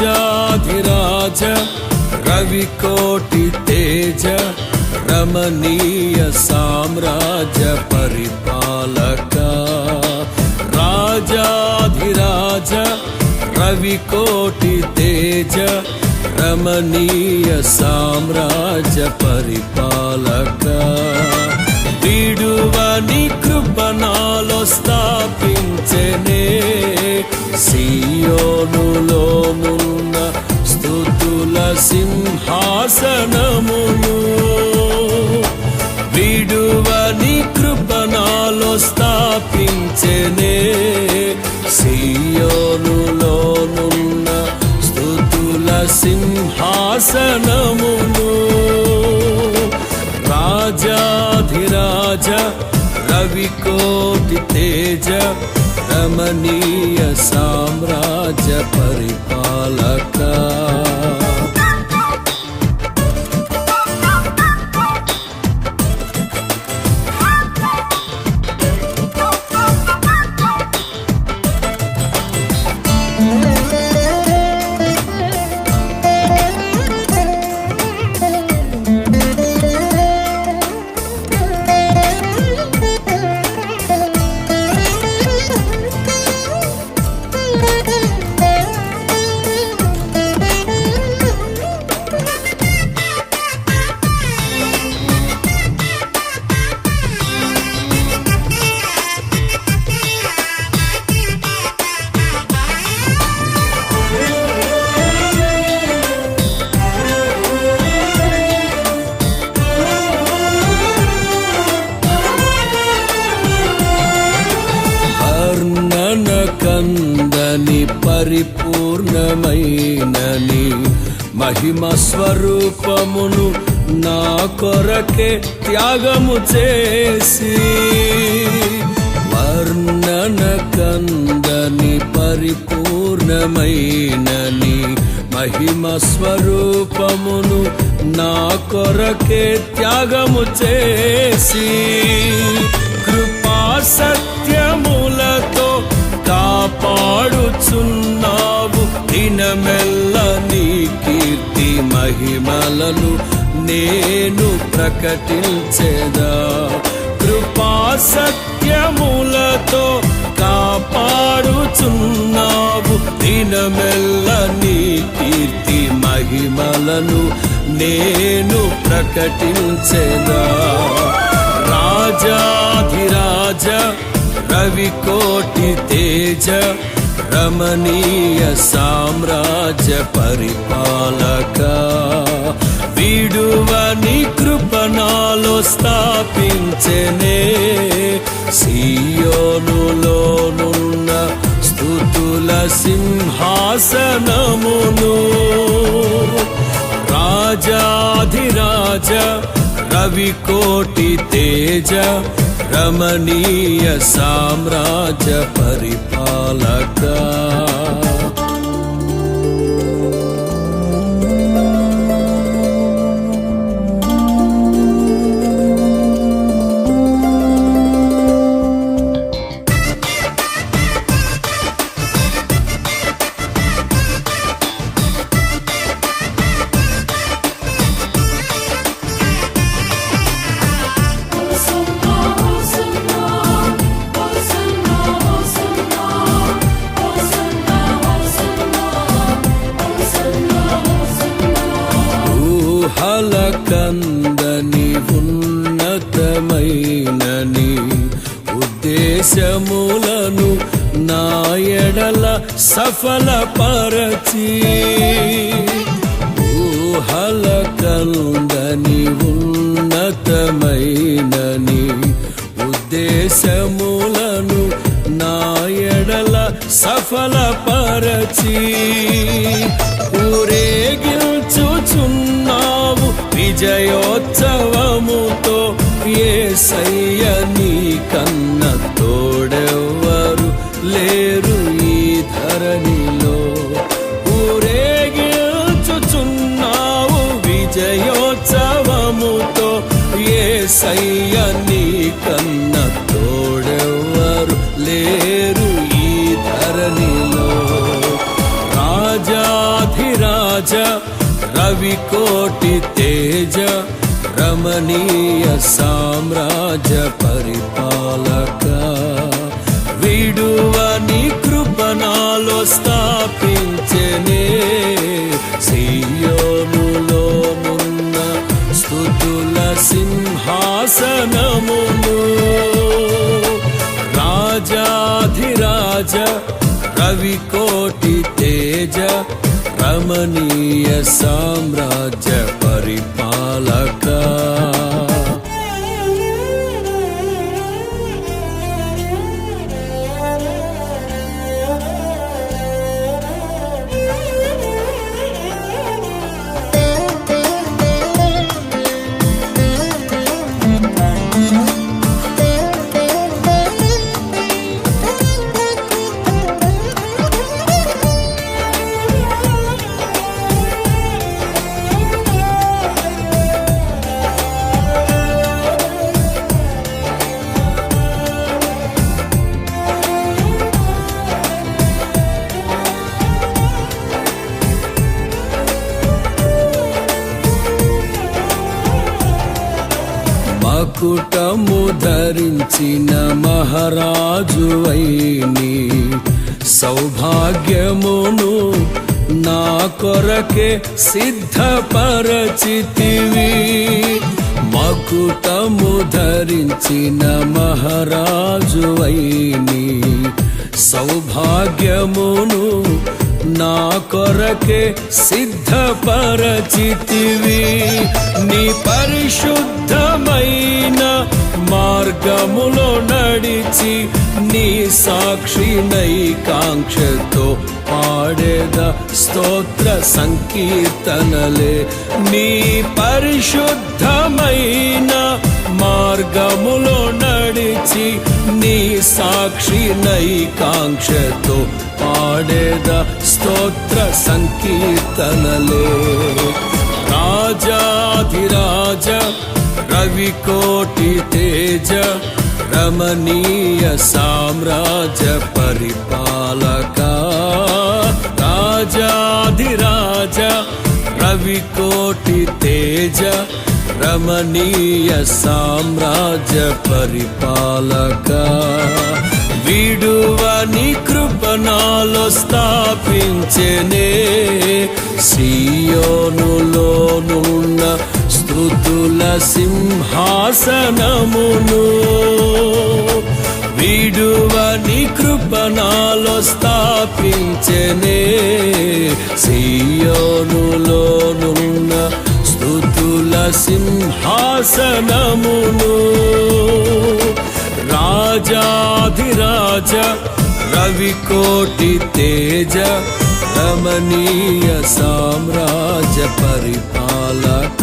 రాజాధిరాజ రవికోటి తేజ రమణీయ సామ్రాజ్య పరిపాలక రాజాధిరాజ రవికోటి తేజ రమణీయ సామ్రాజ్య పరిపాలక విడువని కృపణాలో స్థాపించెనే సియోనులోనున్న స్తుతుల సింహాసనమును విడువని కృపణాలో స్థాపించెనే సియోనులోనున్న స్తుతుల సింహాసనమును రాజాధిరాజ రవికోటి తేజ రమణీయ సామ్రాజ్య పరిపాలక కందని పరిపూర్ణమైనని మహిమ స్వరూపమును నా కొరకే త్యాగము చేసి వర్ణన కందని పరిపూర్ణమైనని మహిమ స్వరూపమును నా కొరకే త్యాగము చేసి కృపా సత్యములతో కాపాడుచున్నావు దినమెల్ల నీ కీర్తి మహిమలను నేను ప్రకటించెదా కృపా సత్యములతో కాపాడుచున్నావు దినమెల్ల నీ కీర్తి మహిమలను నేను ప్రకటించెదా రాజాధిరాజ రవికోటి తేజ రమణీయ సామ్రాజ్య పరిపాలక విడువని కృపణాలో స్థాపించెనే సియోనులోనున్న స్తుతుల సింహాసనమును రాజాధిరాజ రవికోటి తేజ రమణీయ సామ్రాజ్య పరిపాలక కందని ఉన్నతమైనని ఉద్దేశములను నా ఎడల సఫలపరచి ఊహల కందని ఉన్నతమైనని ఉద్దేశములను నా ఎడల సఫలపరచి ఊరేగించుచున్నావు విజయోత్సవముతో యేసయ్య నీ కన్న తోడెవ్వరు లేరు ఈ ధరణిలో ఊరేగించుచున్నావు విజయోత్సవముతో యేసయ్య నీ కన్న తోడెవ్వరు లేరు ఈ ధరణిలో రాజాధిరాజ రవికోటి తేజ రమణీయ సామ్రాజ్య పరిపాలక విడువని కృపణాలో స్థాపించెనే సియోనులోనున్న స్తుతుల సింహాసనమును రాజాధిరాజ రవికోటి తేజ రమణీయ సామ్రాజ్య పరిపాలక మకుటము ధరించిన మహారాజువైని సౌభాగ్యమును నా కొరకే సిద్ధపరచితివి మకుటము ధరించిన మహారాజువైని సౌభాగ్యమును నా కొరకే సిద్ధపరచితివి నీ పరిశుద్ధమైన మార్గములో నడిచి నీ సాక్షినై కాంక్షతో పాడేద స్తోత్ర సంకీర్తనలే నీ పరిశుద్ధమైన మార్గములో నడిచి నీ సాక్షినై కాంక్షతో పాడేద స్తోత్ర సంకీర్తనలే రాజాధిరాజ రవికోటి తేజ రమణీయ సామ్రాజ్య పరిపాలక రాజాధిరాజ రవికోటి తేజ రమణీయ సామ్రాజ్య పరిపాలక విడువని కృపణాలో స్థాపించెనే సియోనులోనున్న స్తుతుల సింహాసనమును విడువని కృపణాలో స్థాపించెనే సియోనులోనున్న స్తుతుల సింహాసనమును రాజాధిరాజ రవికోటి తేజ రమణీయ సామ్రాజ్య పరిపాలక